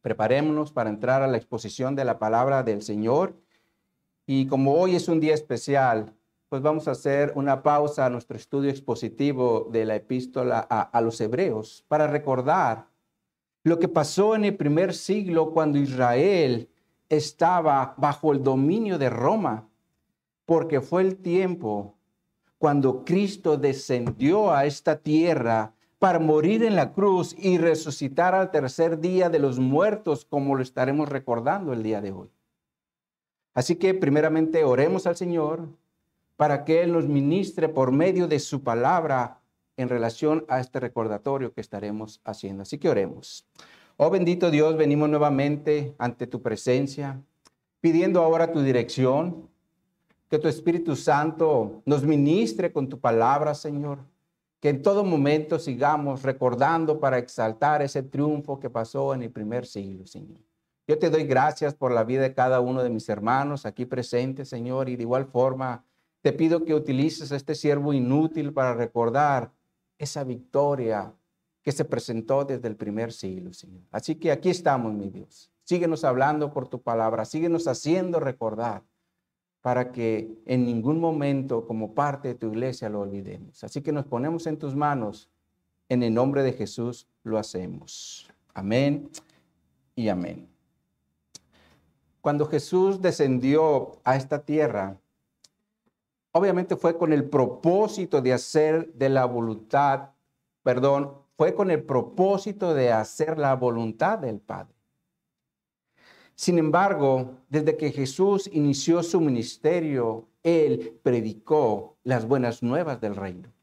Preparémonos para entrar a la exposición de la palabra del Señor. Y como hoy es un día especial, pues vamos a hacer una pausa a nuestro estudio expositivo de la epístola a los Hebreos para recordar lo que pasó en el primer siglo cuando Israel estaba bajo el dominio de Roma, porque fue el tiempo cuando Cristo descendió a esta tierra para morir en la cruz y resucitar al tercer día de los muertos, como lo estaremos recordando el día de hoy. Así que primeramente oremos al Señor para que Él nos ministre por medio de su palabra en relación a este recordatorio que estaremos haciendo. Así que oremos. Oh bendito Dios, venimos nuevamente ante tu presencia, pidiendo ahora tu dirección, que tu Espíritu Santo nos ministre con tu palabra, Señor. Que en todo momento sigamos recordando para exaltar ese triunfo que pasó en el primer siglo, Señor. Yo te doy gracias por la vida de cada uno de mis hermanos aquí presentes, Señor, y de igual forma te pido que utilices a este siervo inútil para recordar esa victoria que se presentó desde el primer siglo, Señor. Así que aquí estamos, mi Dios. Síguenos hablando por tu palabra, síguenos haciendo recordar, para que en ningún momento como parte de tu iglesia lo olvidemos. Así que nos ponemos en tus manos, en el nombre de Jesús lo hacemos. Amén y amén. Cuando Jesús descendió a esta tierra, obviamente fue con el propósito de hacer de la voluntad, fue con el propósito de hacer la voluntad del Padre. Sin embargo, desde que Jesús inició su ministerio, Él predicó las buenas nuevas del reino.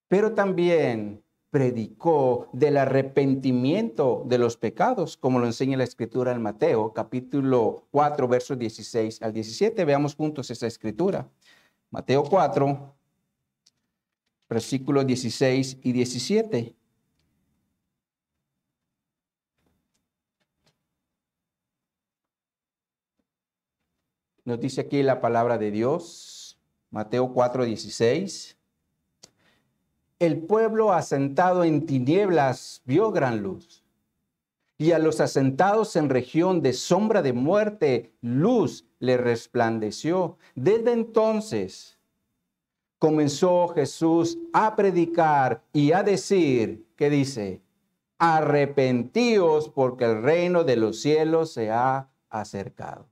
Pero también predicó del arrepentimiento de los pecados, como lo enseña la Escritura en Mateo, capítulo 4, versos 16 al 17. Veamos juntos esa Escritura. Mateo 4, versículos 16 y 17. Nos dice aquí la palabra de Dios, Mateo 4:16. El pueblo asentado en tinieblas vio gran luz, y a los asentados en región de sombra de muerte, luz le resplandeció. Desde entonces comenzó Jesús a predicar y a decir, ¿qué dice? Arrepentíos porque el reino de los cielos se ha acercado.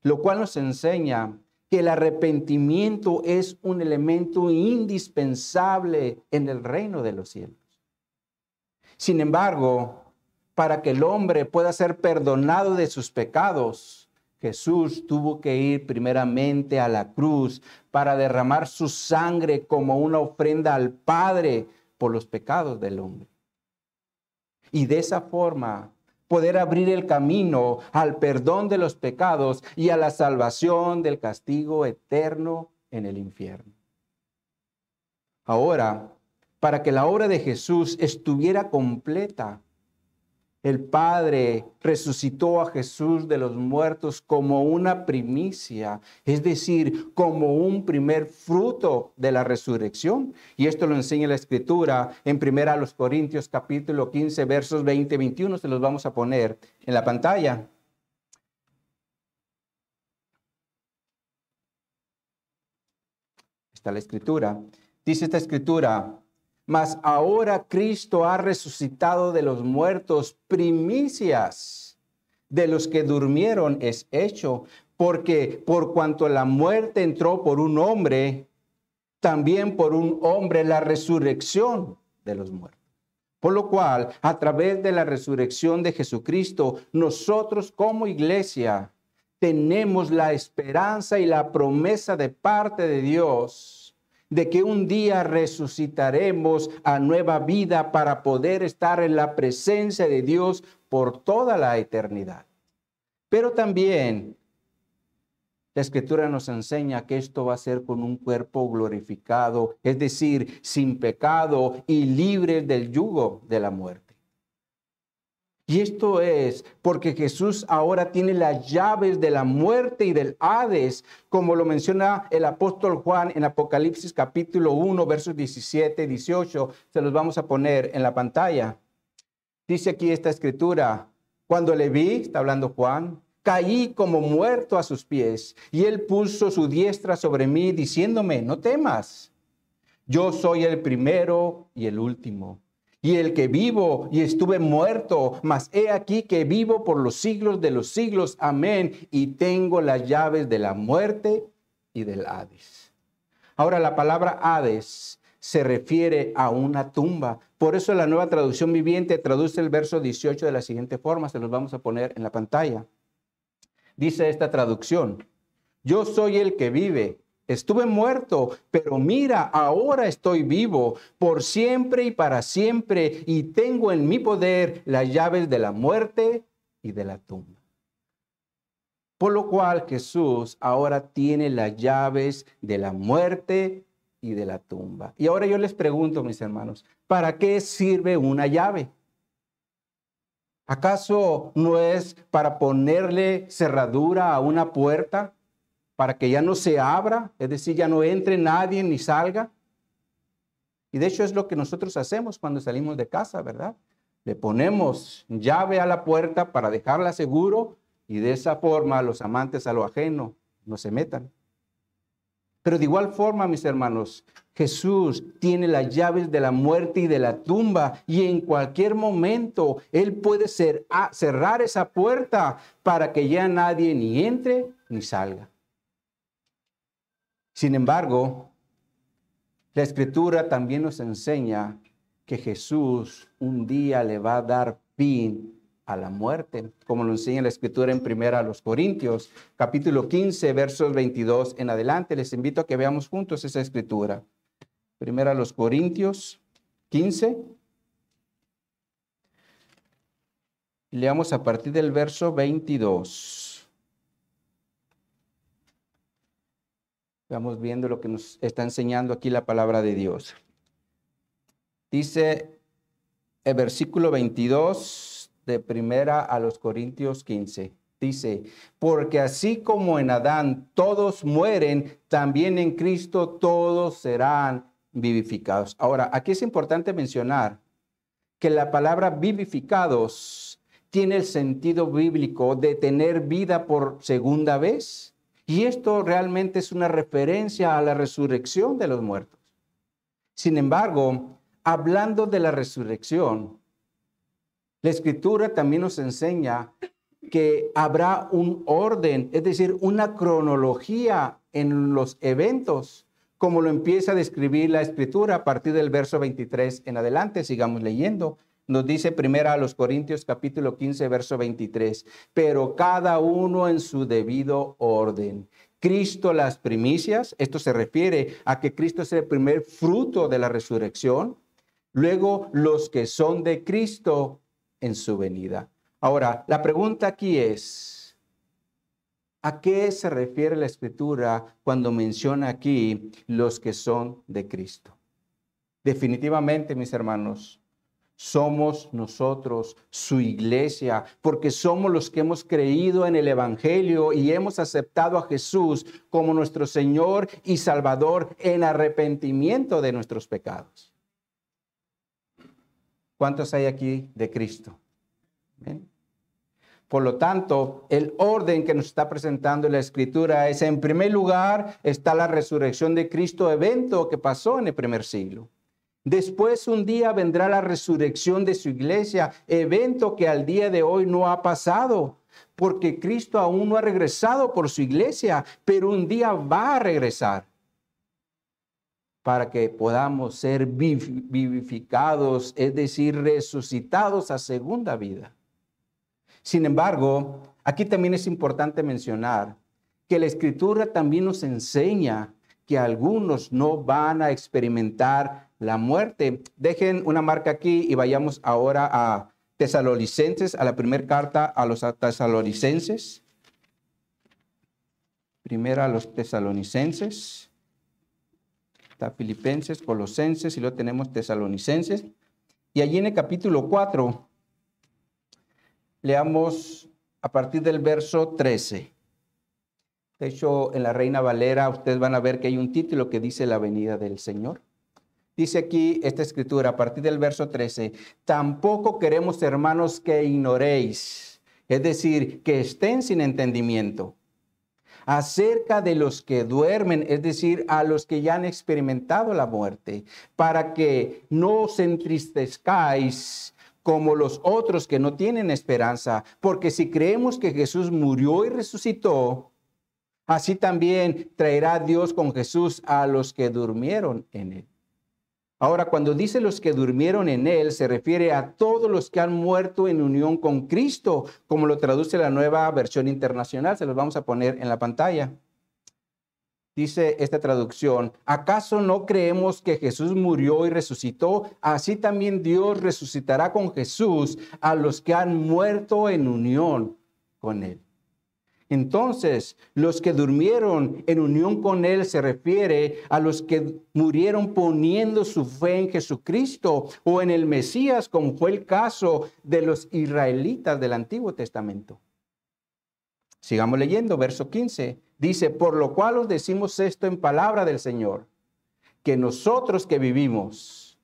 Lo cual nos enseña que el arrepentimiento es un elemento indispensable en el reino de los cielos. Sin embargo, para que el hombre pueda ser perdonado de sus pecados, Jesús tuvo que ir primeramente a la cruz para derramar su sangre como una ofrenda al Padre por los pecados del hombre. Y de esa forma poder abrir el camino al perdón de los pecados y a la salvación del castigo eterno en el infierno. Ahora, para que la obra de Jesús estuviera completa, el Padre resucitó a Jesús de los muertos como una primicia, es decir, como un primer fruto de la resurrección. Y esto lo enseña la Escritura en 1 Corintios capítulo 15, versos 20 y 21. Se los vamos a poner en la pantalla. Está la Escritura. Dice esta Escritura: mas ahora Cristo ha resucitado de los muertos, primicias de los que durmieron es hecho, porque por cuanto la muerte entró por un hombre, también por un hombre la resurrección de los muertos. Por lo cual, a través de la resurrección de Jesucristo, nosotros como iglesia tenemos la esperanza y la promesa de parte de Dios de que un día resucitaremos a nueva vida para poder estar en la presencia de Dios por toda la eternidad. Pero también la Escritura nos enseña que esto va a ser con un cuerpo glorificado, es decir, sin pecado y libre del yugo de la muerte. Y esto es porque Jesús ahora tiene las llaves de la muerte y del Hades, como lo menciona el apóstol Juan en Apocalipsis capítulo 1, versos 17 y 18. Se los vamos a poner en la pantalla. Dice aquí esta escritura, cuando le vi, está hablando Juan, caí como muerto a sus pies, y él puso su diestra sobre mí, diciéndome, no temas, yo soy el primero y el último, y el que vivo y estuve muerto, mas he aquí que vivo por los siglos de los siglos, amén, y tengo las llaves de la muerte y del Hades. Ahora, la palabra Hades se refiere a una tumba. Por eso la Nueva Traducción Viviente traduce el verso 18 de la siguiente forma, se los vamos a poner en la pantalla. Dice esta traducción, yo soy el que vive, estuve muerto, pero mira, ahora estoy vivo por siempre y para siempre, y tengo en mi poder las llaves de la muerte y de la tumba. Por lo cual Jesús ahora tiene las llaves de la muerte y de la tumba. Y ahora yo les pregunto, mis hermanos, ¿para qué sirve una llave? ¿Acaso no es para ponerle cerradura a una puerta para que ya no se abra? Es decir, ya no entre nadie ni salga. Y de hecho es lo que nosotros hacemos cuando salimos de casa, ¿verdad? Le ponemos llave a la puerta para dejarla seguro y de esa forma los amantes a lo ajeno no se metan. Pero de igual forma, mis hermanos, Jesús tiene las llaves de la muerte y de la tumba y en cualquier momento Él puede cerrar esa puerta para que ya nadie ni entre ni salga. Sin embargo, la Escritura también nos enseña que Jesús un día le va a dar fin a la muerte, como lo enseña la Escritura en 1 Corintios, capítulo 15, versos 22 en adelante. Les invito a que veamos juntos esa Escritura. 1 Corintios 15. Leamos a partir del verso 22. Vamos viendo lo que nos está enseñando aquí la palabra de Dios. Dice el versículo 22 de 1 Corintios 15. Dice, porque así como en Adán todos mueren, también en Cristo todos serán vivificados. Ahora, aquí es importante mencionar que la palabra vivificados tiene el sentido bíblico de tener vida por segunda vez. Y esto realmente es una referencia a la resurrección de los muertos. Sin embargo, hablando de la resurrección, la Escritura también nos enseña que habrá un orden, es decir, una cronología en los eventos, como lo empieza a describir la Escritura a partir del verso 23 en adelante. Sigamos leyendo. Nos dice 1 Corintios capítulo 15, verso 23, pero cada uno en su debido orden. Cristo las primicias, esto se refiere a que Cristo es el primer fruto de la resurrección. Luego los que son de Cristo en su venida. Ahora, la pregunta aquí es, ¿a qué se refiere la Escritura cuando menciona aquí los que son de Cristo? Definitivamente, mis hermanos, somos nosotros, su iglesia, porque somos los que hemos creído en el Evangelio y hemos aceptado a Jesús como nuestro Señor y Salvador en arrepentimiento de nuestros pecados. ¿Cuántos hay aquí de Cristo? ¿Bien? Por lo tanto, el orden que nos está presentando la Escritura es, en primer lugar, está la resurrección de Cristo, evento que pasó en el primer siglo. Después un día vendrá la resurrección de su iglesia, evento que al día de hoy no ha pasado, porque Cristo aún no ha regresado por su iglesia, pero un día va a regresar para que podamos ser vivificados, es decir, resucitados a segunda vida. Sin embargo, aquí también es importante mencionar que la Escritura también nos enseña que algunos no van a experimentar la muerte. Dejen una marca aquí y vayamos ahora a Tesalonicenses, a la primera carta a los Tesalonicenses. Primera a los Tesalonicenses. Está Filipenses, Colosenses y luego tenemos Tesalonicenses. Y allí en el capítulo 4, leamos a partir del verso 13. De hecho, en la Reina Valera ustedes van a ver que hay un título que dice la venida del Señor. Dice aquí esta escritura a partir del verso 13, tampoco queremos, hermanos, que ignoréis, es decir, que estén sin entendimiento, acerca de los que duermen, es decir, a los que ya han experimentado la muerte, para que no os entristezcáis como los otros que no tienen esperanza, porque si creemos que Jesús murió y resucitó, así también traerá Dios con Jesús a los que durmieron en él. Ahora, cuando dice los que durmieron en él, se refiere a todos los que han muerto en unión con Cristo, como lo traduce la Nueva Versión Internacional. Se los vamos a poner en la pantalla. Dice esta traducción, ¿acaso no creemos que Jesús murió y resucitó? Así también Dios resucitará con Jesús a los que han muerto en unión con él. Entonces, los que durmieron en unión con él se refiere a los que murieron poniendo su fe en Jesucristo o en el Mesías, como fue el caso de los israelitas del Antiguo Testamento. Sigamos leyendo, verso 15. Dice, por lo cual os decimos esto en palabra del Señor, que nosotros que vivimos,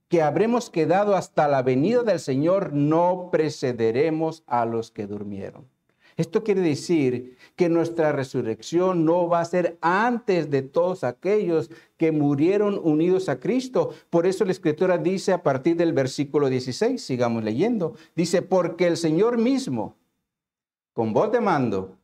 que habremos quedado hasta la venida del Señor, no precederemos a los que durmieron. Esto quiere decir que nuestra resurrección no va a ser antes de todos aquellos que murieron unidos a Cristo. Por eso la Escritura dice a partir del versículo 16, sigamos leyendo, dice, porque el Señor mismo, con voz de mando,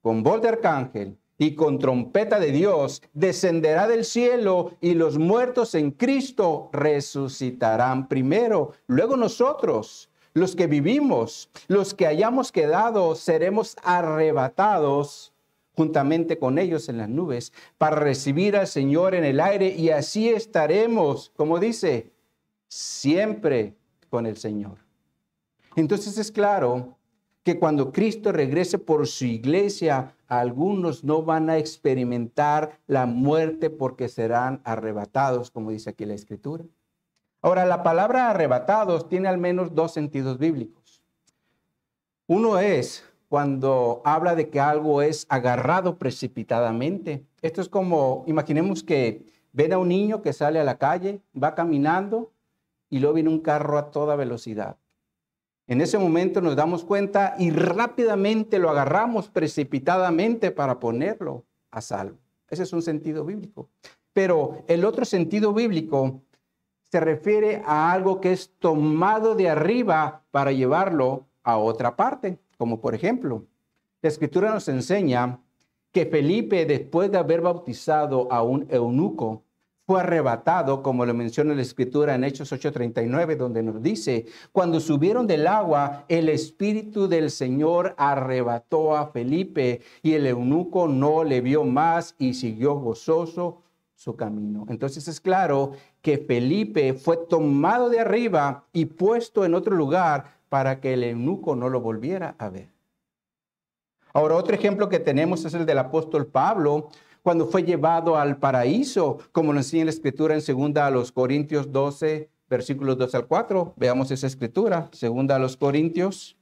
con voz de arcángel y con trompeta de Dios, descenderá del cielo y los muertos en Cristo resucitarán primero. Luego nosotros, los que vivimos, los que hayamos quedado, seremos arrebatados juntamente con ellos en las nubes para recibir al Señor en el aire y así estaremos, como dice, siempre con el Señor. Entonces es claro que cuando Cristo regrese por su iglesia, algunos no van a experimentar la muerte porque serán arrebatados, como dice aquí la Escritura. Ahora, la palabra arrebatados tiene al menos dos sentidos bíblicos. Uno es cuando habla de que algo es agarrado precipitadamente. Esto es como, imaginemos que ven a un niño que sale a la calle, va caminando y luego viene un carro a toda velocidad. En ese momento nos damos cuenta y rápidamente lo agarramos precipitadamente para ponerlo a salvo. Ese es un sentido bíblico. Pero el otro sentido bíblico se refiere a algo que es tomado de arriba para llevarlo a otra parte. Como por ejemplo, la Escritura nos enseña que Felipe, después de haber bautizado a un eunuco, fue arrebatado, como lo menciona la Escritura en Hechos 8:39, donde nos dice, cuando subieron del agua, el Espíritu del Señor arrebató a Felipe y el eunuco no le vio más y siguió gozoso su camino. Entonces es claro que Felipe fue tomado de arriba y puesto en otro lugar para que el eunuco no lo volviera a ver. Ahora, otro ejemplo que tenemos es el del apóstol Pablo, cuando fue llevado al paraíso, como lo enseña la Escritura en 2 Corintios 12, versículos 2 al 4. Veamos esa Escritura, 2 Corintios,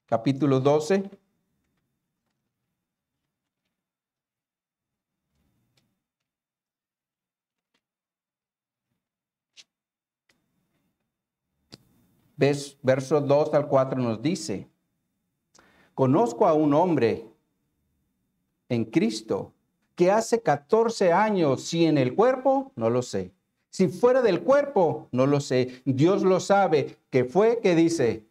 capítulo 12. Verso 2 al 4 nos dice, conozco a un hombre en Cristo que hace 14 años, si en el cuerpo, no lo sé. Si fuera del cuerpo, no lo sé. Dios lo sabe, que fue, que dice,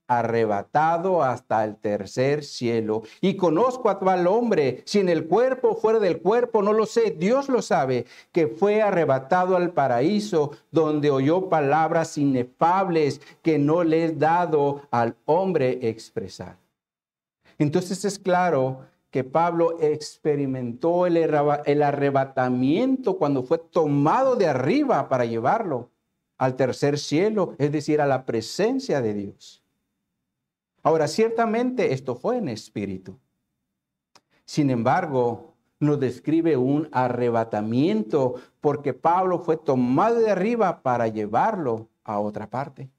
arrebatado hasta el tercer cielo. Y conozco a tal hombre, si en el cuerpo, fuera del cuerpo, no lo sé. Dios lo sabe, que fue arrebatado al paraíso, donde oyó palabras inefables que no le es dado al hombre expresar. Entonces es claro que Pablo experimentó el arrebatamiento cuando fue tomado de arriba para llevarlo al tercer cielo, es decir, a la presencia de Dios. Ahora, ciertamente esto fue en espíritu. Sin embargo, nos describe un arrebatamiento porque Pablo fue tomado de arriba para llevarlo a otra parte.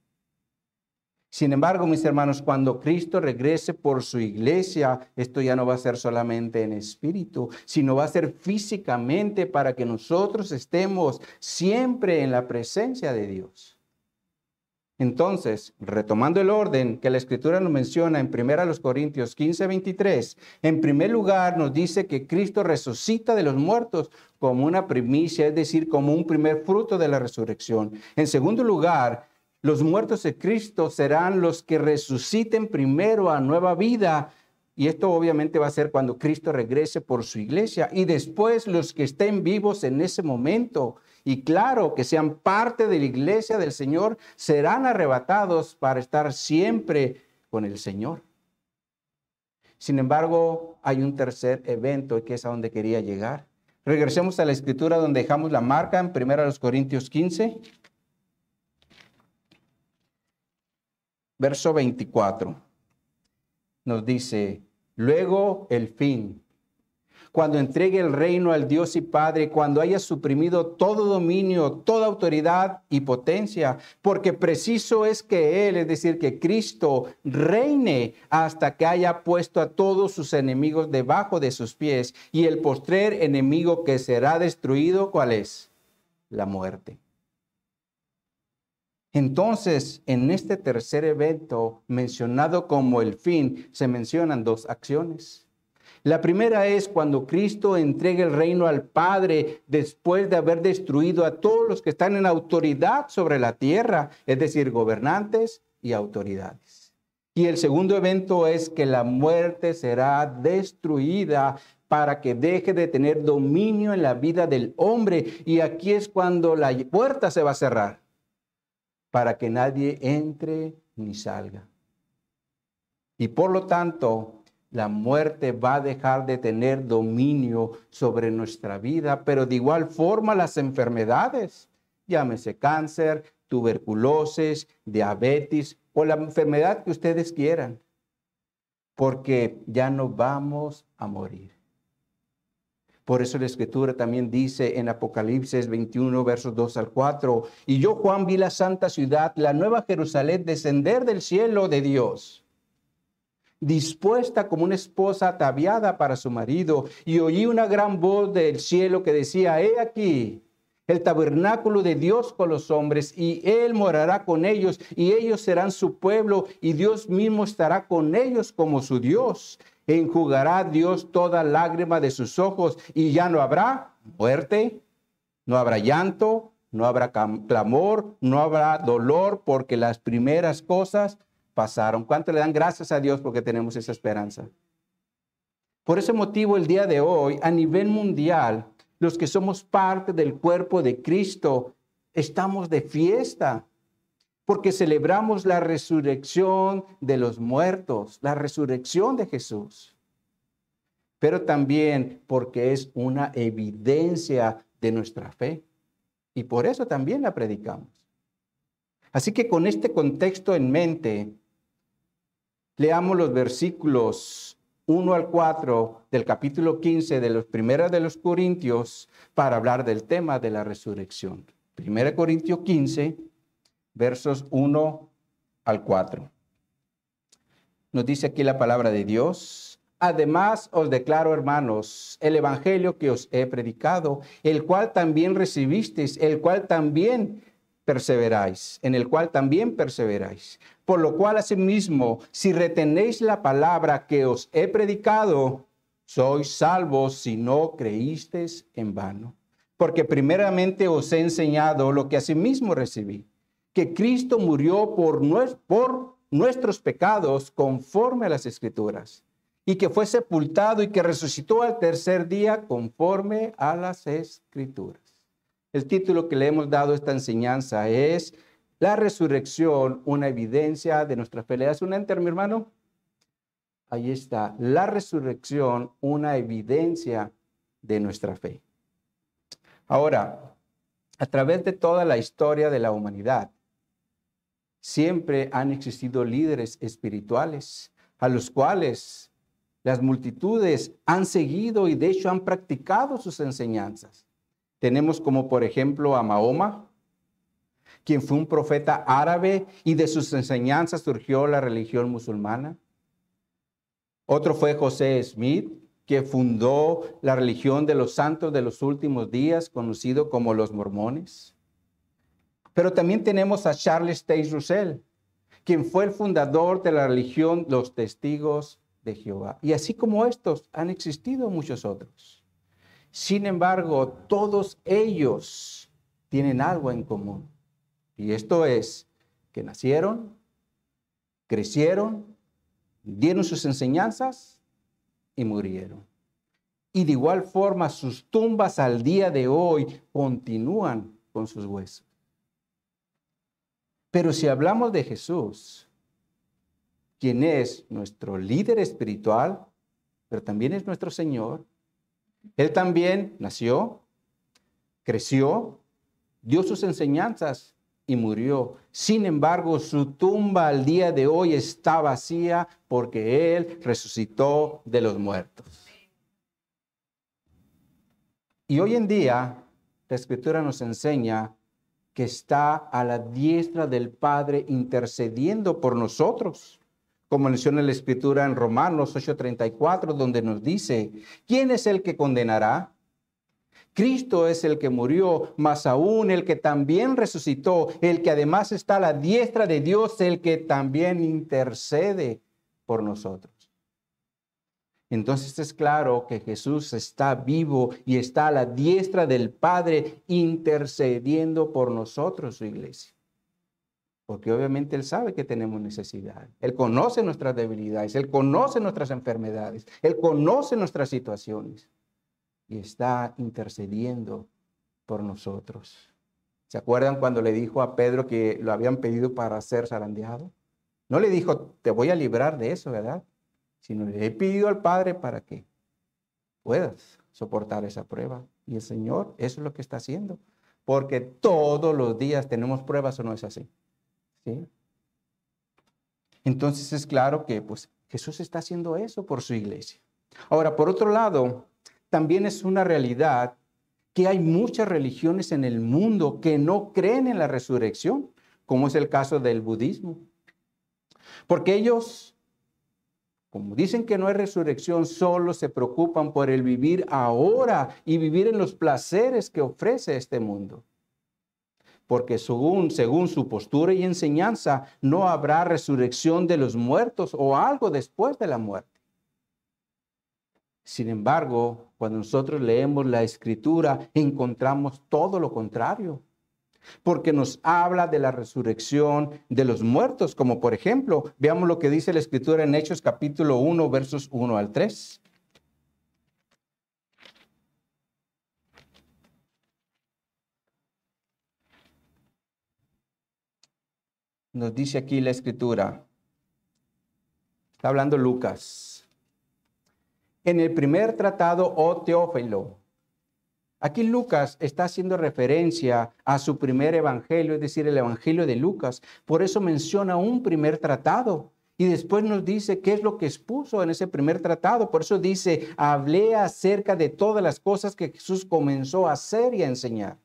Sin embargo, mis hermanos, cuando Cristo regrese por su iglesia, esto ya no va a ser solamente en espíritu, sino va a ser físicamente para que nosotros estemos siempre en la presencia de Dios. Entonces, retomando el orden que la Escritura nos menciona en 1 Corintios 15:23, en primer lugar nos dice que Cristo resucita de los muertos como una primicia, es decir, como un primer fruto de la resurrección. En segundo lugar, los muertos de Cristo serán los que resuciten primero a nueva vida. Y esto obviamente va a ser cuando Cristo regrese por su iglesia. Y después los que estén vivos en ese momento, y claro, que sean parte de la iglesia del Señor, serán arrebatados para estar siempre con el Señor. Sin embargo, hay un tercer evento que es a donde quería llegar. Regresemos a la escritura donde dejamos la marca en 1 Corintios 15. Verso 24 nos dice, luego el fin, cuando entregue el reino al Dios y Padre, cuando haya suprimido todo dominio, toda autoridad y potencia, porque preciso es que Él, es decir, que Cristo, reine hasta que haya puesto a todos sus enemigos debajo de sus pies, y el postrer enemigo que será destruido, ¿cuál es? La muerte. Entonces, en este tercer evento, mencionado como el fin, se mencionan dos acciones. La primera es cuando Cristo entrega el reino al Padre después de haber destruido a todos los que están en autoridad sobre la tierra, es decir, gobernantes y autoridades. Y el segundo evento es que la muerte será destruida para que deje de tener dominio en la vida del hombre. Y aquí es cuando la puerta se va a cerrar, para que nadie entre ni salga. Y por lo tanto, la muerte va a dejar de tener dominio sobre nuestra vida, pero de igual forma las enfermedades, llámese cáncer, tuberculosis, diabetes o la enfermedad que ustedes quieran, porque ya no vamos a morir. Por eso la Escritura también dice en Apocalipsis 21, versos 2 al 4, y yo, Juan, vi la santa ciudad, la nueva Jerusalén, descender del cielo de Dios, dispuesta como una esposa ataviada para su marido, y oí una gran voz del cielo que decía, he aquí, el tabernáculo de Dios con los hombres, y Él morará con ellos, y ellos serán su pueblo, y Dios mismo estará con ellos como su Dios. Enjugará Dios toda lágrima de sus ojos, y ya no habrá muerte, no habrá llanto, no habrá clamor, no habrá dolor, porque las primeras cosas pasaron. ¿Cuánto le dan gracias a Dios porque tenemos esa esperanza? Por ese motivo, el día de hoy, a nivel mundial, los que somos parte del cuerpo de Cristo, estamos de fiesta, porque celebramos la resurrección de los muertos, la resurrección de Jesús. Pero también porque es una evidencia de nuestra fe. Y por eso también la predicamos. Así que con este contexto en mente, leamos los versículos 1 al 4 del capítulo 15 de los primeros de los Corintios para hablar del tema de la resurrección. 1 Corintios 15, versos 1 al 4. Nos dice aquí la palabra de Dios. Además os declaro, hermanos, el evangelio que os he predicado, el cual también recibisteis, el cual también perseveráis, en el cual también perseveráis. Por lo cual, asimismo, si retenéis la palabra que os he predicado, sois salvos si no creísteis en vano. Porque primeramente os he enseñado lo que asimismo recibí, que Cristo murió por nuestros pecados conforme a las Escrituras, y que fue sepultado y que resucitó al tercer día conforme a las Escrituras. El título que le hemos dado a esta enseñanza es La resurrección, una evidencia de nuestra fe. ¿Le das un enter, mi hermano? Ahí está. La resurrección, una evidencia de nuestra fe. Ahora, a través de toda la historia de la humanidad, siempre han existido líderes espirituales a los cuales las multitudes han seguido y de hecho han practicado sus enseñanzas. Tenemos como por ejemplo a Mahoma, quien fue un profeta árabe y de sus enseñanzas surgió la religión musulmana. Otro fue José Smith, que fundó la religión de los santos de los últimos días, conocido como los mormones. Pero también tenemos a Charles Taze Russell, quien fue el fundador de la religión Los Testigos de Jehová. Y así como estos, han existido muchos otros. Sin embargo, todos ellos tienen algo en común. Y esto es que nacieron, crecieron, dieron sus enseñanzas y murieron. Y de igual forma sus tumbas al día de hoy continúan con sus huesos. Pero si hablamos de Jesús, quien es nuestro líder espiritual, pero también es nuestro Señor, Él también nació, creció, dio sus enseñanzas y murió. Sin embargo, su tumba al día de hoy está vacía porque Él resucitó de los muertos. Y hoy en día, la Escritura nos enseña que está a la diestra del Padre intercediendo por nosotros. Como menciona la Escritura en Romanos 8:34, donde nos dice, ¿quién es el que condenará? Cristo es el que murió, más aún el que también resucitó, el que además está a la diestra de Dios, el que también intercede por nosotros. Entonces es claro que Jesús está vivo y está a la diestra del Padre intercediendo por nosotros, su iglesia. Porque obviamente Él sabe que tenemos necesidad. Él conoce nuestras debilidades, Él conoce nuestras enfermedades, Él conoce nuestras situaciones y está intercediendo por nosotros. ¿Se acuerdan cuando le dijo a Pedro que lo habían pedido para ser zarandeado? No le dijo, te voy a librar de eso, ¿verdad? Sino le he pedido al Padre para que puedas soportar esa prueba. Y el Señor, eso es lo que está haciendo. Porque todos los días tenemos pruebas, ¿o no es así? ¿Sí? Entonces es claro que pues, Jesús está haciendo eso por su iglesia. Ahora, por otro lado, también es una realidad que hay muchas religiones en el mundo que no creen en la resurrección, como es el caso del budismo. Porque ellos, como dicen que no hay resurrección, solo se preocupan por el vivir ahora y vivir en los placeres que ofrece este mundo. Porque según su postura y enseñanza, no habrá resurrección de los muertos o algo después de la muerte. Sin embargo, cuando nosotros leemos la Escritura, encontramos todo lo contrario. Porque nos habla de la resurrección de los muertos, como por ejemplo, veamos lo que dice la Escritura en Hechos capítulo 1, versos 1 al 3. Nos dice aquí la Escritura, está hablando Lucas. En el primer tratado, oh Teófilo, aquí Lucas está haciendo referencia a su primer evangelio, es decir, el evangelio de Lucas. Por eso menciona un primer tratado. Y después nos dice qué es lo que expuso en ese primer tratado. Por eso dice, hablé acerca de todas las cosas que Jesús comenzó a hacer y a enseñar.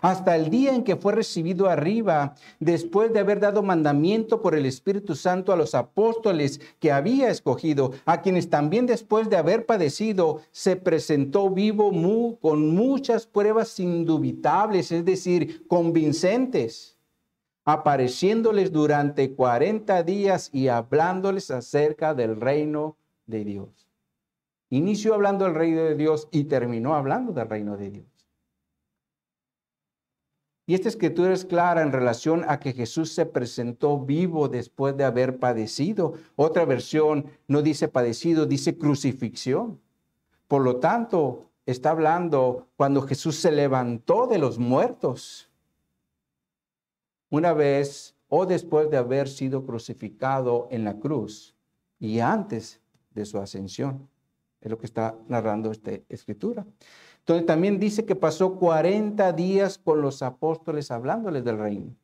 Hasta el día en que fue recibido arriba, después de haber dado mandamiento por el Espíritu Santo a los apóstoles que había escogido, a quienes también después de haber padecido, se presentó vivo con muchas pruebas indubitables, es decir, convincentes, apareciéndoles durante 40 días y hablándoles acerca del reino de Dios. Inició hablando del reino de Dios y terminó hablando del reino de Dios. Y esta escritura es clara en relación a que Jesús se presentó vivo después de haber padecido. Otra versión no dice padecido, dice crucifixión. Por lo tanto, está hablando cuando Jesús se levantó de los muertos. Una vez o después de haber sido crucificado en la cruz y antes de su ascensión. Es lo que está narrando esta escritura. Entonces también dice que pasó 40 días con los apóstoles hablándoles del reino.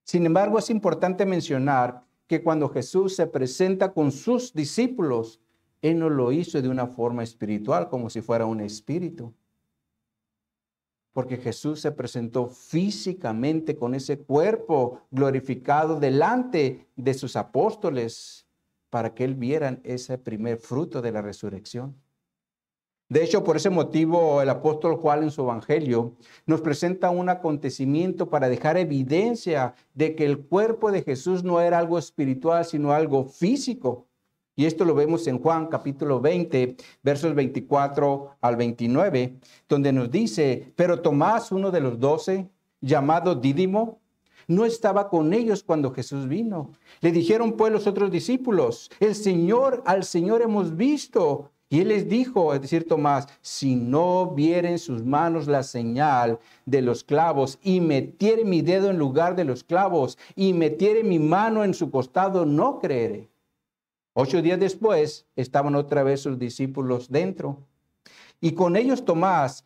Sin embargo, es importante mencionar que cuando Jesús se presenta con sus discípulos, Él no lo hizo de una forma espiritual, como si fuera un espíritu. porque Jesús se presentó físicamente con ese cuerpo glorificado delante de sus apóstoles para que él vieran ese primer fruto de la resurrección. De hecho, por ese motivo, el apóstol Juan en su evangelio nos presenta un acontecimiento para dejar evidencia de que el cuerpo de Jesús no era algo espiritual, sino algo físico. Y esto lo vemos en Juan capítulo 20, versos 24 al 29, donde nos dice, pero Tomás, uno de los 12, llamado Dídimo, no estaba con ellos cuando Jesús vino. Le dijeron pues los otros discípulos, al Señor hemos visto. Y él les dijo, es decir, Tomás, si no vieren sus manos la señal de los clavos y metiere mi dedo en lugar de los clavos y metiere mi mano en su costado, no creeré. 8 días después estaban otra vez sus discípulos dentro. Y con ellos Tomás.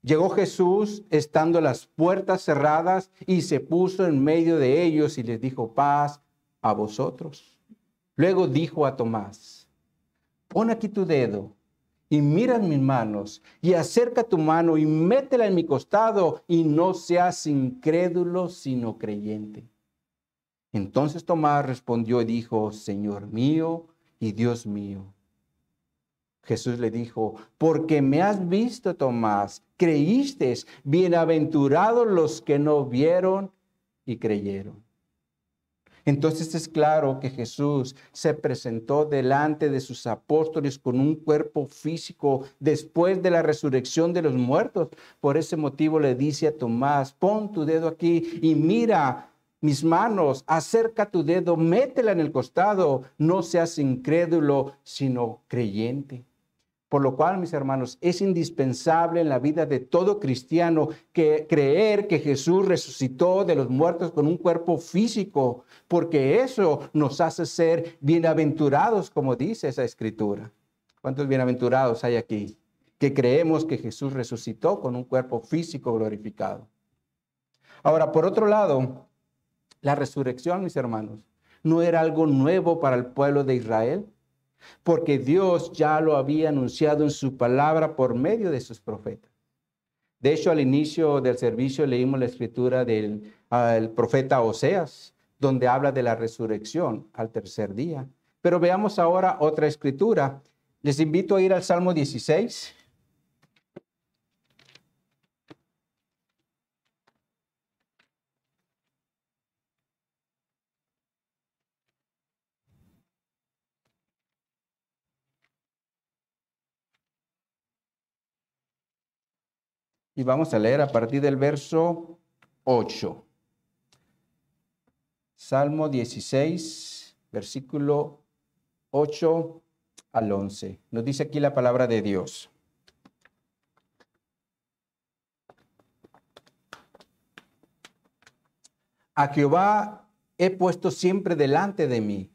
Llegó Jesús estando las puertas cerradas y se puso en medio de ellos y les dijo, paz a vosotros. Luego dijo a Tomás, pon aquí tu dedo y mira mis manos y acerca tu mano y métela en mi costado y no seas incrédulo sino creyente. Entonces Tomás respondió y dijo, Señor mío y Dios mío. Jesús le dijo, porque me has visto, Tomás, creíste, bienaventurados los que no vieron y creyeron. Entonces es claro que Jesús se presentó delante de sus apóstoles con un cuerpo físico después de la resurrección de los muertos. Por ese motivo le dice a Tomás, pon tu dedo aquí y mira mis manos, acerca tu dedo, métela en el costado, no seas incrédulo, sino creyente. Por lo cual, mis hermanos, es indispensable en la vida de todo cristiano que creer que Jesús resucitó de los muertos con un cuerpo físico, porque eso nos hace ser bienaventurados, como dice esa escritura. ¿Cuántos bienaventurados hay aquí? Que creemos que Jesús resucitó con un cuerpo físico glorificado. Ahora, por otro lado, la resurrección, mis hermanos, no era algo nuevo para el pueblo de Israel, porque Dios ya lo había anunciado en su palabra por medio de sus profetas. De hecho, al inicio del servicio leímos la escritura del profeta Oseas, donde habla de la resurrección al tercer día. Pero veamos ahora otra escritura. Les invito a ir al Salmo 16. Y vamos a leer a partir del verso 8. Salmo 16, versículo 8 al 11. Nos dice aquí la palabra de Dios. A Jehová he puesto siempre delante de mí.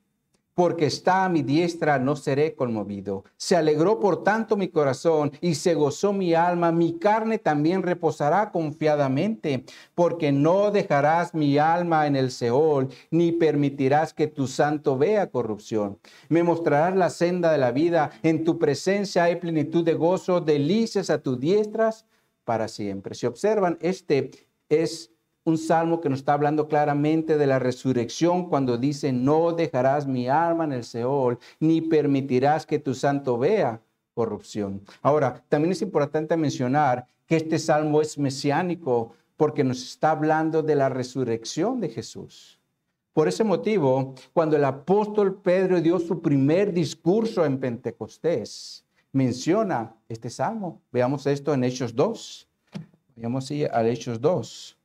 Porque está a mi diestra, no seré conmovido. Se alegró por tanto mi corazón y se gozó mi alma. Mi carne también reposará confiadamente, porque no dejarás mi alma en el Seol, ni permitirás que tu santo vea corrupción. Me mostrarás la senda de la vida. En tu presencia hay plenitud de gozo, delicias a tus diestras para siempre. Si observan, este es un salmo que nos está hablando claramente de la resurrección cuando dice, no dejarás mi alma en el Seol, ni permitirás que tu santo vea corrupción. Ahora, también es importante mencionar que este salmo es mesiánico porque nos está hablando de la resurrección de Jesús. Por ese motivo, cuando el apóstol Pedro dio su primer discurso en Pentecostés, menciona este salmo. Veamos esto en Hechos 2. Vayamos a Hechos 2.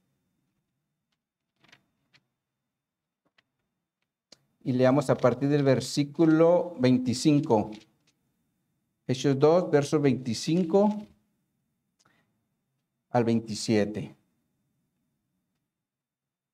Y leamos a partir del versículo 25. Hechos 2, versos 25 al 27.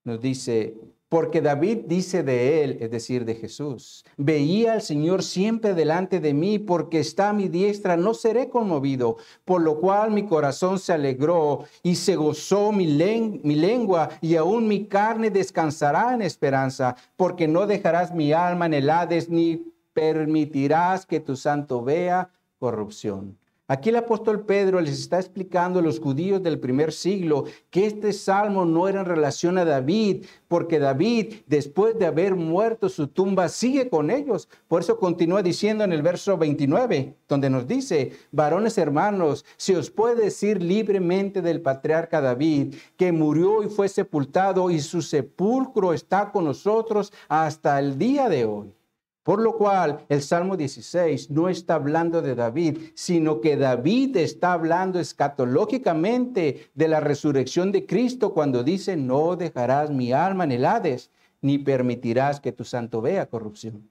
Nos dice, porque David dice de él, es decir, de Jesús, veía al Señor siempre delante de mí, porque está a mi diestra, no seré conmovido, por lo cual mi corazón se alegró y se gozó mi lengua, y aún mi carne descansará en esperanza, porque no dejarás mi alma en el Hades, ni permitirás que tu santo vea corrupción. Aquí el apóstol Pedro les está explicando a los judíos del primer siglo que este salmo no era en relación a David, porque David, después de haber muerto, su tumba sigue con ellos. Por eso continúa diciendo en el verso 29, donde nos dice: varones hermanos, si os puede decir libremente del patriarca David, que murió y fue sepultado, y su sepulcro está con nosotros hasta el día de hoy. Por lo cual, el Salmo 16 no está hablando de David, sino que David está hablando escatológicamente de la resurrección de Cristo cuando dice: no dejarás mi alma en el Hades, ni permitirás que tu santo vea corrupción.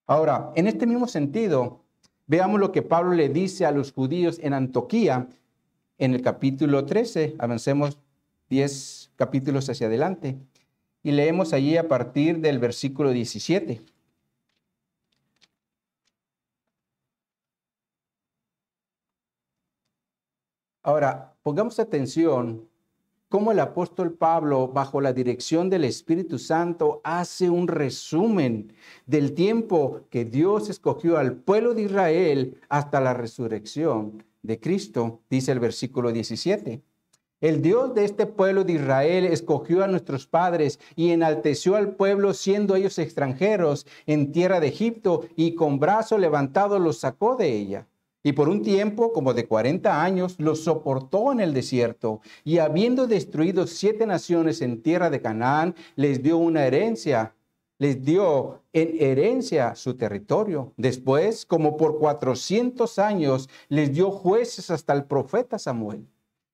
Ahora, en este mismo sentido, veamos lo que Pablo le dice a los judíos en Antioquía en el capítulo 13. Avancemos 10 capítulos hacia adelante y leemos allí a partir del versículo 17. Ahora, pongamos atención cómo el apóstol Pablo, bajo la dirección del Espíritu Santo, hace un resumen del tiempo que Dios escogió al pueblo de Israel hasta la resurrección de Cristo. Dice el versículo 17. El Dios de este pueblo de Israel escogió a nuestros padres y enalteció al pueblo, siendo ellos extranjeros en tierra de Egipto, y con brazo levantado los sacó de ella. Y por un tiempo, como de 40 años, los soportó en el desierto. Y habiendo destruido 7 naciones en tierra de Canaán, les dio una herencia. Les dio en herencia su territorio. Después, como por 400 años, les dio jueces hasta el profeta Samuel.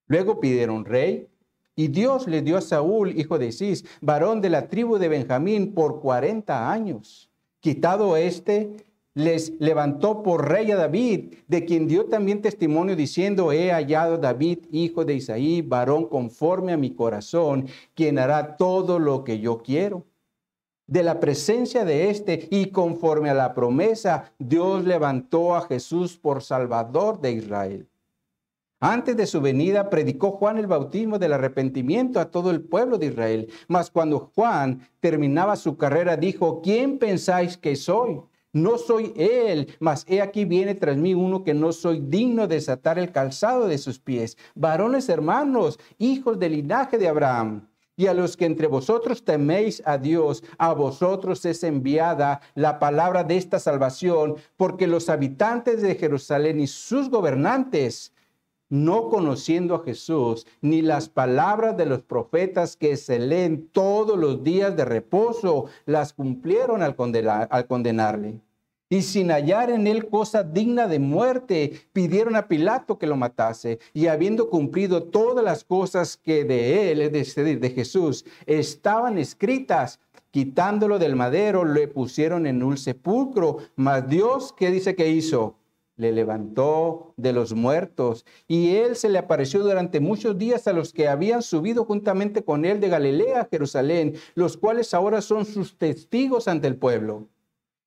Luego pidieron rey, y Dios le dio a Saúl, hijo de Cis, varón de la tribu de Benjamín, por 40 años. Quitado les levantó por rey a David, de quien dio también testimonio diciendo: he hallado a David, hijo de Isaí, varón conforme a mi corazón, quien hará todo lo que yo quiero. De la presencia de y conforme a la promesa, Dios levantó a Jesús por Salvador de Israel. Antes de su venida, predicó Juan el bautismo del arrepentimiento a todo el pueblo de Israel. Mas cuando Juan terminaba su carrera, dijo: ¿quién pensáis que soy? No soy él, mas he aquí viene tras mí uno que no soy digno de desatar el calzado de sus pies. Varones hermanos, hijos del linaje de Abraham, y a los que entre vosotros teméis a Dios, a vosotros es enviada la palabra de esta salvación, porque los habitantes de Jerusalén y sus gobernantes, no conociendo a Jesús, ni las palabras de los profetas que se leen todos los días de reposo, las cumplieron al condenarle. Y sin hallar en él cosa digna de muerte, pidieron a Pilato que lo matase. Y habiendo cumplido todas las cosas que de él, es decir, de Jesús, estaban escritas, quitándolo del madero, le pusieron en un sepulcro. Mas Dios, ¿qué dice que hizo? Le levantó de los muertos, y él se le apareció durante muchos días a los que habían subido juntamente con él de Galilea a Jerusalén, los cuales ahora son sus testigos ante el pueblo.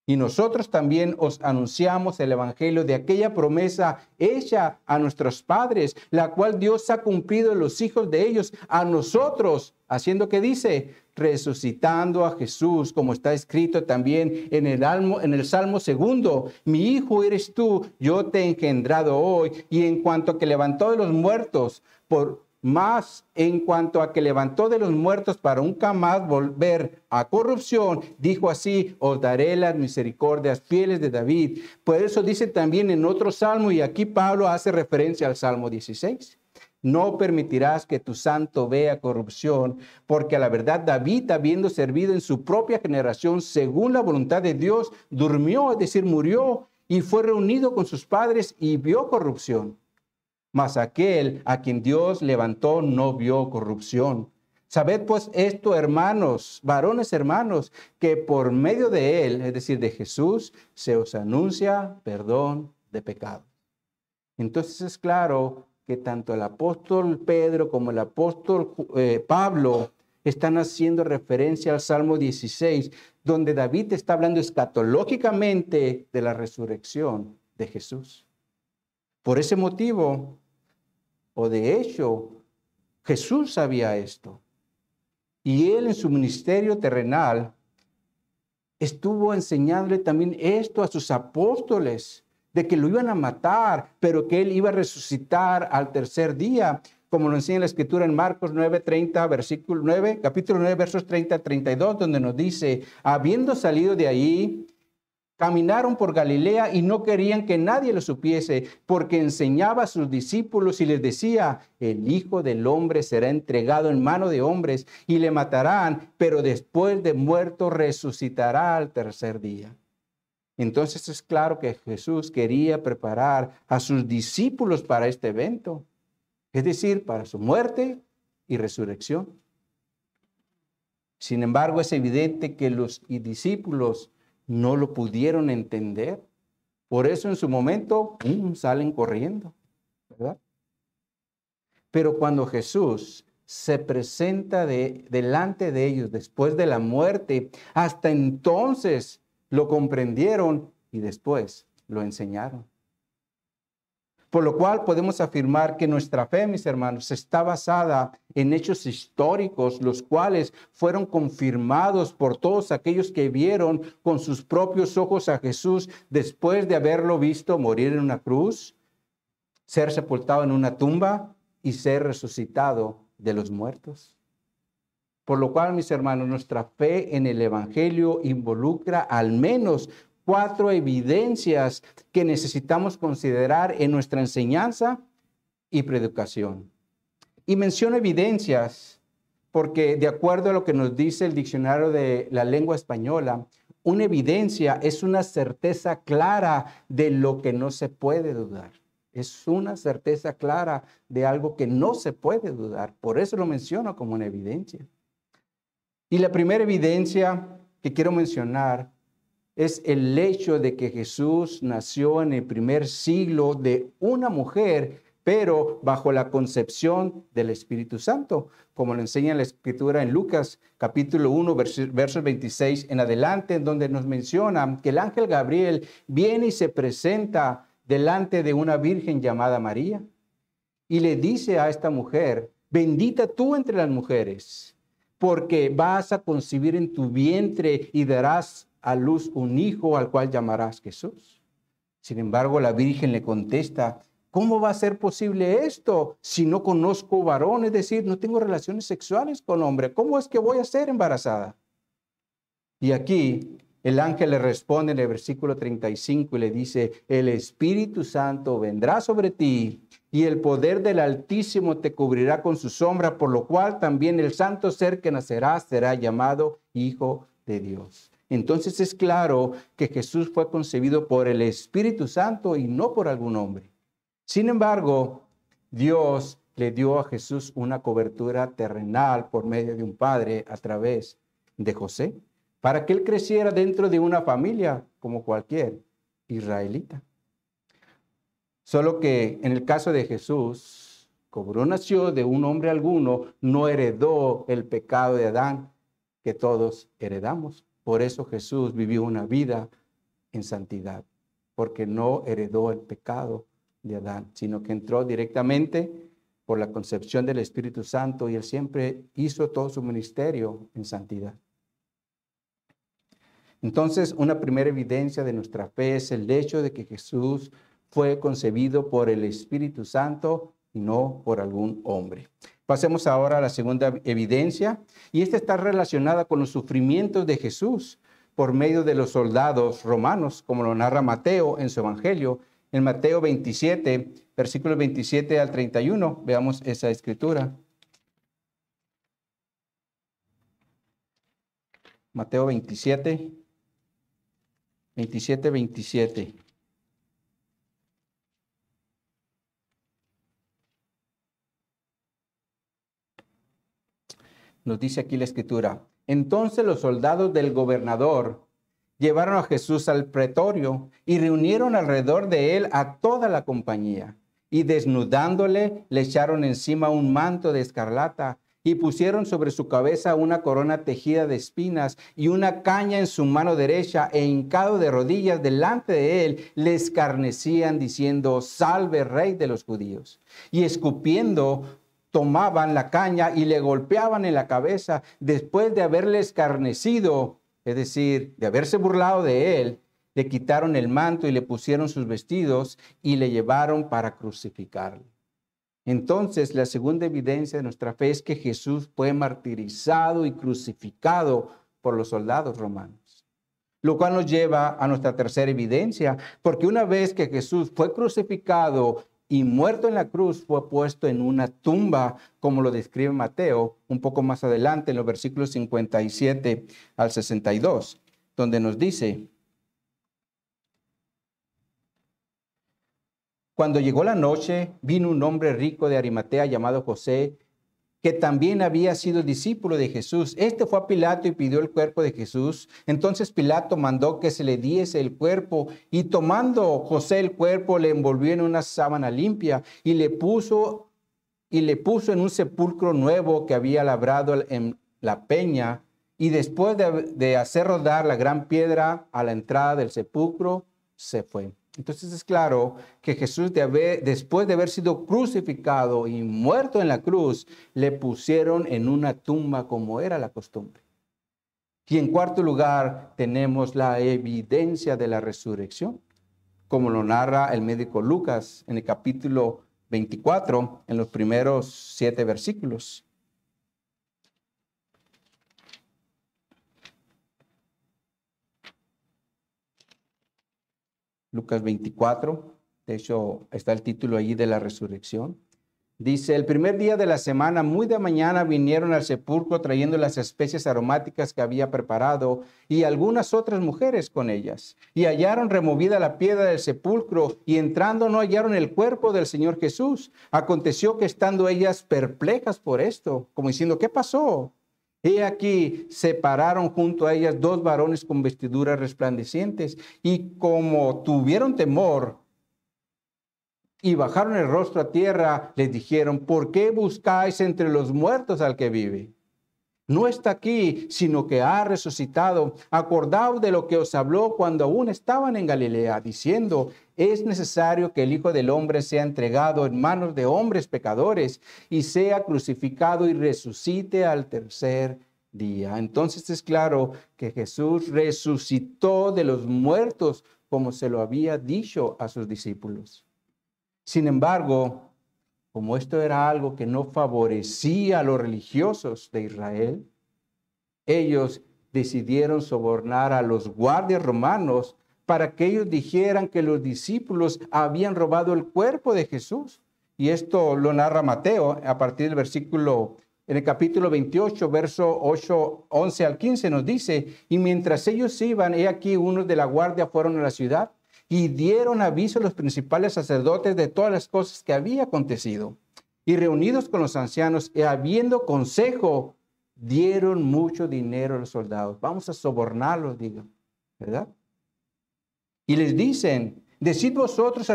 Y nosotros también os anunciamos el evangelio de aquella promesa hecha a nuestros padres, la cual Dios ha cumplido en los hijos de ellos, a nosotros, haciendo que dice, resucitando a Jesús, como está escrito también en el Salmo 2, mi hijo eres tú, yo te he engendrado hoy. Y en cuanto a que levantó de los muertos, en cuanto a que levantó de los muertos para nunca más volver a corrupción, dijo así: os daré las misericordias fieles de David. Por eso dice también en otro salmo, y aquí Pablo hace referencia al Salmo 16. No permitirás que tu santo vea corrupción, porque a la verdad David, habiendo servido en su propia generación según la voluntad de Dios, durmió, es decir, murió, y fue reunido con sus padres y vio corrupción. Mas aquel a quien Dios levantó no vio corrupción. Sabed pues esto, hermanos, varones hermanos, que por medio de él, es decir, de Jesús, se os anuncia perdón de pecados. Entonces es claro que tanto el apóstol Pedro como el apóstol Pablo están haciendo referencia al Salmo 16, donde David está hablando escatológicamente de la resurrección de Jesús. Por ese motivo, o de hecho, Jesús sabía esto. Y él en su ministerio terrenal estuvo enseñándole también esto a sus apóstoles, de que lo iban a matar, pero que él iba a resucitar al tercer día, como lo enseña la Escritura en Marcos 9:30, versículo 9, capítulo 9, versos 30 al 32, donde nos dice, habiendo salido de ahí, caminaron por Galilea y no querían que nadie lo supiese, porque enseñaba a sus discípulos y les decía, el Hijo del Hombre será entregado en mano de hombres y le matarán, pero después de muerto resucitará al tercer día. Entonces es claro que Jesús quería preparar a sus discípulos para este evento, es decir, para su muerte y resurrección. Sin embargo, es evidente que los discípulos no lo pudieron entender. Por eso en su momento salen corriendo, ¿verdad? Pero cuando Jesús se presenta delante de ellos después de la muerte, hasta entonces lo comprendieron y después lo enseñaron. Por lo cual podemos afirmar que nuestra fe, mis hermanos, está basada en hechos históricos, los cuales fueron confirmados por todos aquellos que vieron con sus propios ojos a Jesús después de haberlo visto morir en una cruz, ser sepultado en una tumba y ser resucitado de los muertos. Por lo cual, mis hermanos, nuestra fe en el Evangelio involucra al menos 4 evidencias que necesitamos considerar en nuestra enseñanza y predicación. Y menciono evidencias porque, de acuerdo a lo que nos dice el diccionario de la lengua española, una evidencia es una certeza clara de lo que no se puede dudar. Es una certeza clara de algo que no se puede dudar. Por eso lo menciono como una evidencia. Y la primera evidencia que quiero mencionar es el hecho de que Jesús nació en el primer siglo de una mujer, pero bajo la concepción del Espíritu Santo, como lo enseña la Escritura en Lucas capítulo 1, versos 26 en adelante, en donde nos menciona que el ángel Gabriel viene y se presenta delante de una virgen llamada María y le dice a esta mujer, bendita tú entre las mujeres, porque vas a concebir en tu vientre y darás a luz un hijo al cual llamarás Jesús. Sin embargo, la Virgen le contesta, ¿cómo va a ser posible esto si no conozco varón? Es decir, no tengo relaciones sexuales con hombre. ¿Cómo es que voy a ser embarazada? Y aquí el ángel le responde en el versículo 35 y le dice, el Espíritu Santo vendrá sobre ti y el poder del Altísimo te cubrirá con su sombra, por lo cual también el santo ser que nacerá será llamado Hijo de Dios. Entonces es claro que Jesús fue concebido por el Espíritu Santo y no por algún hombre. Sin embargo, Dios le dio a Jesús una cobertura terrenal por medio de un padre a través de José, para que él creciera dentro de una familia como cualquier israelita. Solo que en el caso de Jesús, como no nació de un hombre alguno, no heredó el pecado de Adán que todos heredamos. Por eso Jesús vivió una vida en santidad, porque no heredó el pecado de Adán, sino que entró directamente por la concepción del Espíritu Santo y él siempre hizo todo su ministerio en santidad. Entonces, una primera evidencia de nuestra fe es el hecho de que Jesús fue concebido por el Espíritu Santo y no por algún hombre. Pasemos ahora a la segunda evidencia, y esta está relacionada con los sufrimientos de Jesús por medio de los soldados romanos, como lo narra Mateo en su Evangelio. En Mateo 27, versículos 27 al 31, veamos esa escritura. Mateo 27, 27. Nos dice aquí la escritura, entonces los soldados del gobernador llevaron a Jesús al pretorio y reunieron alrededor de él a toda la compañía. Y desnudándole, le echaron encima un manto de escarlata y pusieron sobre su cabeza una corona tejida de espinas y una caña en su mano derecha, e hincado de rodillas delante de él, le escarnecían diciendo, salve, Rey de los judíos. Y escupiendo, tomaban la caña y le golpeaban en la cabeza después de haberle escarnecido, es decir, de haberse burlado de él. le quitaron el manto y le pusieron sus vestidos y le llevaron para crucificarle. Entonces, la segunda evidencia de nuestra fe es que Jesús fue martirizado y crucificado por los soldados romanos. Lo cual nos lleva a nuestra tercera evidencia, porque una vez que Jesús fue crucificado y muerto en la cruz, fue puesto en una tumba, como lo describe Mateo un poco más adelante en los versículos 57 al 62, donde nos dice: cuando llegó la noche, vino un hombre rico de Arimatea llamado José, que también había sido discípulo de Jesús. Este fue a Pilato y pidió el cuerpo de Jesús. Entonces Pilato mandó que se le diese el cuerpo, y tomando José el cuerpo, le envolvió en una sábana limpia y le puso en un sepulcro nuevo que había labrado en la peña. Y después de hacer rodar la gran piedra a la entrada del sepulcro, se fue. Entonces es claro que Jesús, después de haber sido crucificado y muerto en la cruz, le pusieron en una tumba como era la costumbre. Y en cuarto lugar, tenemos la evidencia de la resurrección, como lo narra el médico Lucas en el capítulo 24, en los primeros 7 versículos. Lucas 24, de hecho está el título allí de la resurrección. Dice: el primer día de la semana, muy de mañana, vinieron al sepulcro trayendo las especies aromáticas que había preparado y algunas otras mujeres con ellas. Y hallaron removida la piedra del sepulcro, y entrando no hallaron el cuerpo del Señor Jesús. Aconteció que estando ellas perplejas por esto, como diciendo: ¿qué pasó? He aquí, se pararon junto a ellas 2 varones con vestiduras resplandecientes, y como tuvieron temor y bajaron el rostro a tierra, les dijeron: ¿por qué buscáis entre los muertos al que vive? No está aquí, sino que ha resucitado. Acordaos de lo que os habló cuando aún estaban en Galilea, diciendo: es necesario que el Hijo del Hombre sea entregado en manos de hombres pecadores y sea crucificado y resucite al tercer día. Entonces es claro que Jesús resucitó de los muertos, como se lo había dicho a sus discípulos. Sin embargo, como esto era algo que no favorecía a los religiosos de Israel, ellos decidieron sobornar a los guardias romanos para que ellos dijeran que los discípulos habían robado el cuerpo de Jesús. Y esto lo narra Mateo a partir del versículo, en el capítulo 28, verso 8, 11 al 15 nos dice: y mientras ellos iban, he aquí unos de la guardia fueron a la ciudad y dieron aviso a los principales sacerdotes de todas las cosas que había acontecido. Y reunidos con los ancianos y habiendo consejo, dieron mucho dinero a los soldados. Vamos a sobornarlos, digan, ¿verdad? Y les dicen: decid vosotros,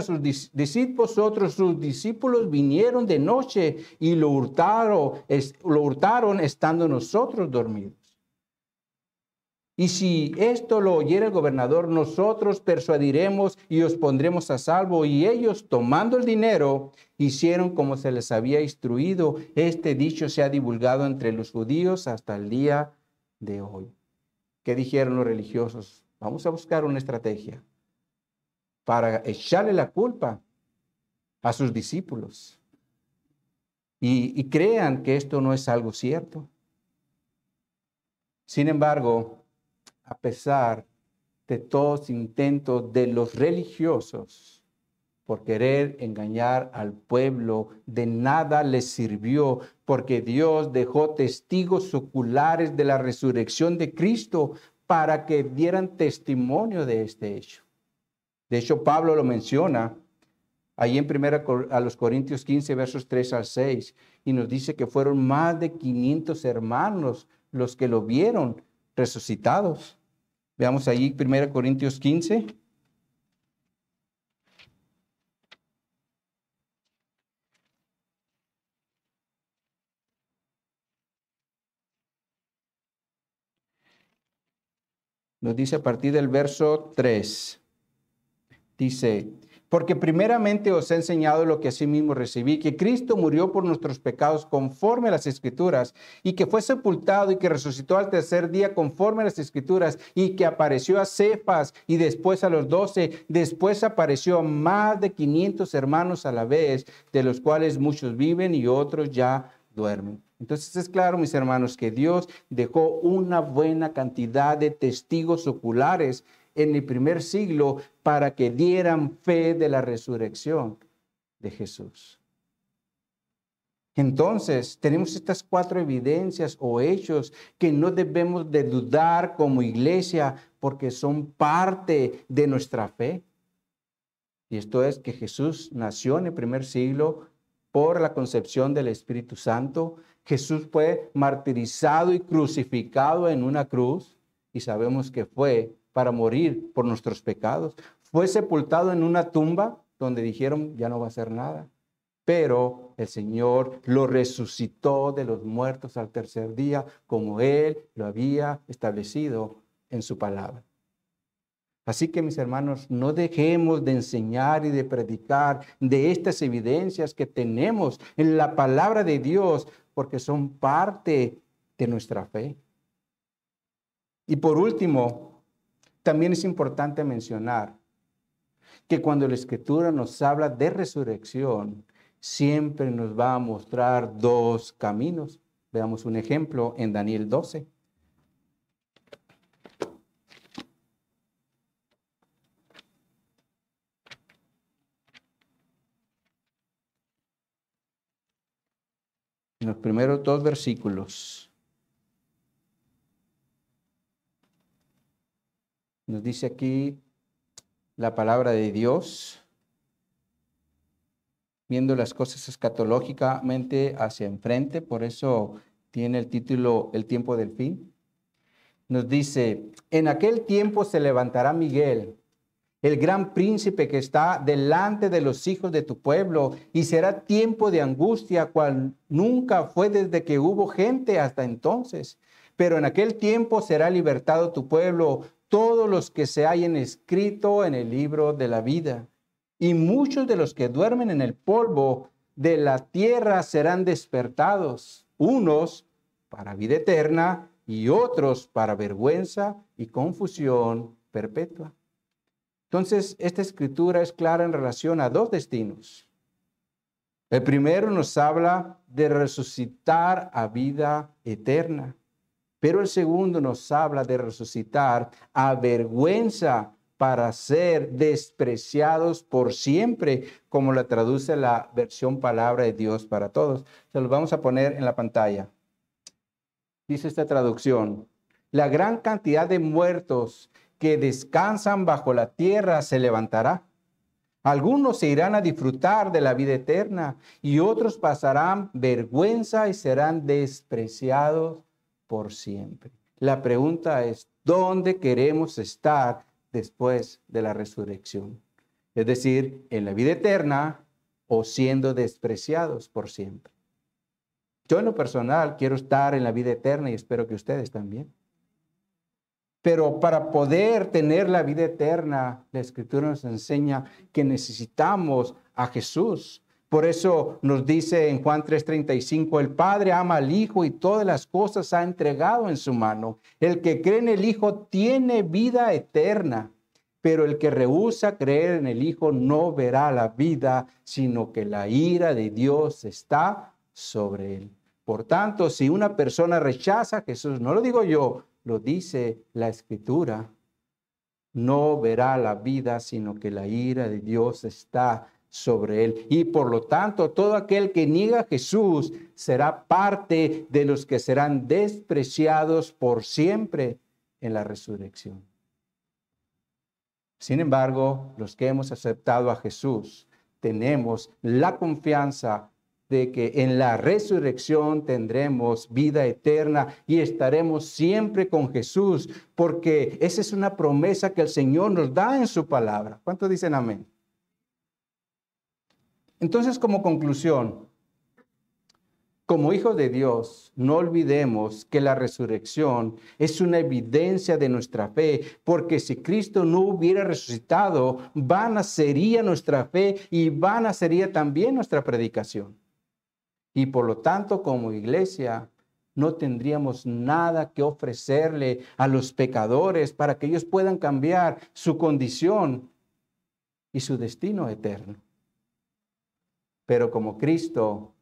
sus discípulos vinieron de noche y lo hurtaron estando nosotros dormidos. Y si esto lo oyera el gobernador, nosotros persuadiremos y os pondremos a salvo. Y ellos, tomando el dinero, hicieron como se les había instruido. Este dicho se ha divulgado entre los judíos hasta el día de hoy. ¿Qué dijeron los religiosos? Vamos a buscar una estrategia para echarle la culpa a sus discípulos. Y crean que esto no es algo cierto. Sin embargo, a pesar de todos intentos de los religiosos por querer engañar al pueblo, de nada les sirvió, porque Dios dejó testigos oculares de la resurrección de Cristo para que dieran testimonio de este hecho. De hecho, Pablo lo menciona ahí en 1 Corintios 15, versos 3 al 6, y nos dice que fueron más de 500 hermanos los que lo vieron resucitados. Veamos ahí 1 Corintios 15. Nos dice a partir del verso 3. Dice: Porque primeramente os he enseñado lo que asimismo recibí, que Cristo murió por nuestros pecados conforme a las Escrituras, y que fue sepultado y que resucitó al tercer día conforme a las Escrituras, y que apareció a Cefas y después a los 12, después apareció a más de 500 hermanos a la vez, de los cuales muchos viven y otros ya duermen. Entonces es claro, mis hermanos, que Dios dejó una buena cantidad de testigos oculares en el primer siglo para que dieran fe de la resurrección de Jesús. Entonces, tenemos estas 4 evidencias o hechos que no debemos de dudar como iglesia porque son parte de nuestra fe. Y esto es que Jesús nació en el primer siglo por la concepción del Espíritu Santo. Jesús fue martirizado y crucificado en una cruz y sabemos que fue para morir por nuestros pecados. Fue sepultado en una tumba donde dijeron ya no va a hacer nada. Pero el Señor lo resucitó de los muertos al tercer día, como Él lo había establecido en su palabra. Así que, mis hermanos, no dejemos de enseñar y de predicar de estas evidencias que tenemos en la palabra de Dios, porque son parte de nuestra fe. Y por último, también es importante mencionar que cuando la Escritura nos habla de resurrección, siempre nos va a mostrar 2 caminos. Veamos un ejemplo en Daniel 12. En los primeros 2 versículos nos dice aquí la palabra de Dios, viendo las cosas escatológicamente hacia enfrente, por eso tiene el título El tiempo del fin. Nos dice, en aquel tiempo se levantará Miguel, el gran príncipe que está delante de los hijos de tu pueblo, y será tiempo de angustia, cual nunca fue desde que hubo gente hasta entonces. Pero en aquel tiempo será libertado tu pueblo, todos los que se hayan escrito en el libro de la vida. Y muchos de los que duermen en el polvo de la tierra serán despertados, unos para vida eterna y otros para vergüenza y confusión perpetua. Entonces, esta escritura es clara en relación a 2 destinos. El primero nos habla de resucitar a vida eterna, pero el segundo nos habla de resucitar a vergüenza para ser despreciados por siempre, como la traduce la versión Palabra de Dios para Todos. Se los vamos a poner en la pantalla. Dice esta traducción: la gran cantidad de muertos que descansan bajo la tierra se levantará. Algunos se irán a disfrutar de la vida eterna y otros pasarán vergüenza y serán despreciados por siempre. La pregunta es, ¿dónde queremos estar después de la resurrección? Es decir, en la vida eterna o siendo despreciados por siempre. Yo en lo personal quiero estar en la vida eterna y espero que ustedes también. Pero para poder tener la vida eterna, la Escritura nos enseña que necesitamos a Jesús. Por eso nos dice en Juan 3:35, el Padre ama al Hijo y todas las cosas ha entregado en su mano. El que cree en el Hijo tiene vida eterna, pero el que rehúsa creer en el Hijo no verá la vida, sino que la ira de Dios está sobre él. Por tanto, si una persona rechaza a Jesús, no lo digo yo, lo dice la Escritura, no verá la vida, sino que la ira de Dios está sobre él. Y por lo tanto, todo aquel que niega a Jesús será parte de los que serán despreciados por siempre en la resurrección. Sin embargo, los que hemos aceptado a Jesús, tenemos la confianza de que en la resurrección tendremos vida eterna y estaremos siempre con Jesús, porque esa es una promesa que el Señor nos da en su palabra. ¿Cuántos dicen amén? Entonces, como conclusión, Como hijos de Dios, no olvidemos que la resurrección es una evidencia de nuestra fe, porque si Cristo no hubiera resucitado, vana sería nuestra fe y vana sería también nuestra predicación. Y por lo tanto, como iglesia, no tendríamos nada que ofrecerle a los pecadores para que ellos puedan cambiar su condición y su destino eterno. Pero como Cristo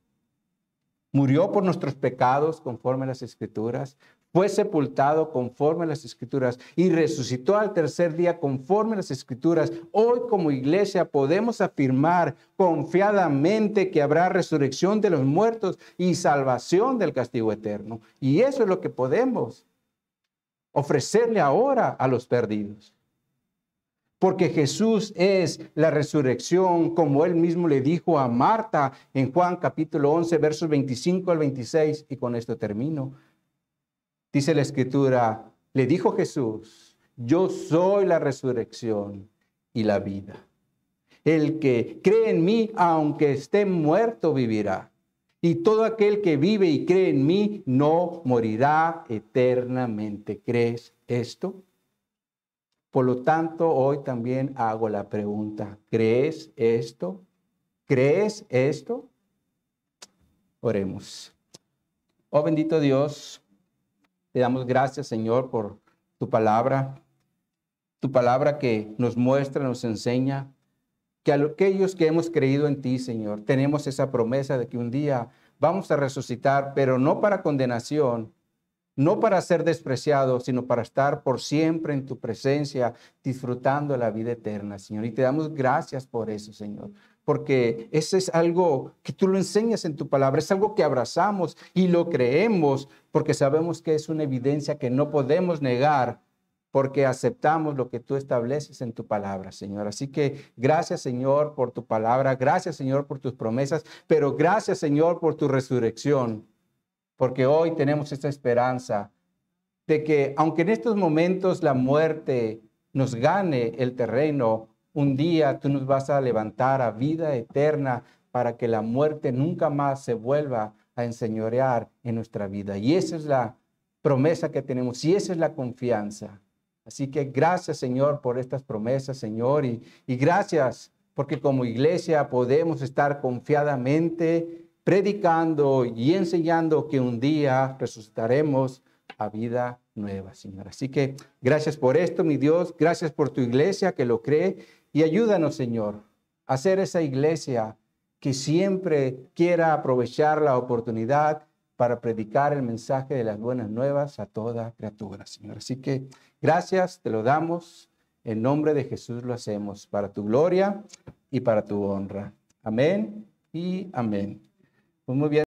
murió por nuestros pecados conforme a las Escrituras, fue sepultado conforme a las Escrituras y resucitó al tercer día conforme a las Escrituras. Hoy como iglesia podemos afirmar confiadamente que habrá resurrección de los muertos y salvación del castigo eterno. Y eso es lo que podemos ofrecerle ahora a los perdidos. Porque Jesús es la resurrección, como él mismo le dijo a Marta en Juan capítulo 11, versos 25 al 26, y con esto termino. Dice la Escritura, le dijo Jesús, yo soy la resurrección y la vida. El que cree en mí, aunque esté muerto, vivirá. Y todo aquel que vive y cree en mí, no morirá eternamente. ¿Crees esto? Por lo tanto, hoy también hago la pregunta, ¿crees esto? ¿Crees esto? Oremos. Oh bendito Dios, te damos gracias, Señor, por tu palabra que nos muestra, nos enseña que a aquellos que hemos creído en ti, Señor, tenemos esa promesa de que un día vamos a resucitar, pero no para condenación, no para ser despreciados, sino para estar por siempre en tu presencia, disfrutando la vida eterna, Señor. Y te damos gracias por eso, Señor, porque eso es algo que tú lo enseñas en tu palabra, es algo que abrazamos y lo creemos, porque sabemos que es una evidencia que no podemos negar, porque aceptamos lo que tú estableces en tu palabra, Señor. Así que gracias, Señor, por tu palabra, gracias, Señor, por tus promesas, pero gracias, Señor, por tu resurrección. Porque hoy tenemos esta esperanza de que aunque en estos momentos la muerte nos gane el terreno, un día tú nos vas a levantar a vida eterna para que la muerte nunca más se vuelva a enseñorear en nuestra vida. Y esa es la promesa que tenemos y esa es la confianza. Así que gracias, Señor, por estas promesas, Señor, y gracias porque como iglesia podemos estar confiadamente predicando y enseñando que un día resucitaremos a vida nueva, Señor. Así que gracias por esto, mi Dios. Gracias por tu iglesia que lo cree. Y ayúdanos, Señor, a ser esa iglesia que siempre quiera aprovechar la oportunidad para predicar el mensaje de las buenas nuevas a toda criatura, Señor. Así que gracias, te lo damos. En nombre de Jesús lo hacemos para tu gloria y para tu honra. Amén y amén. Pues muy bien.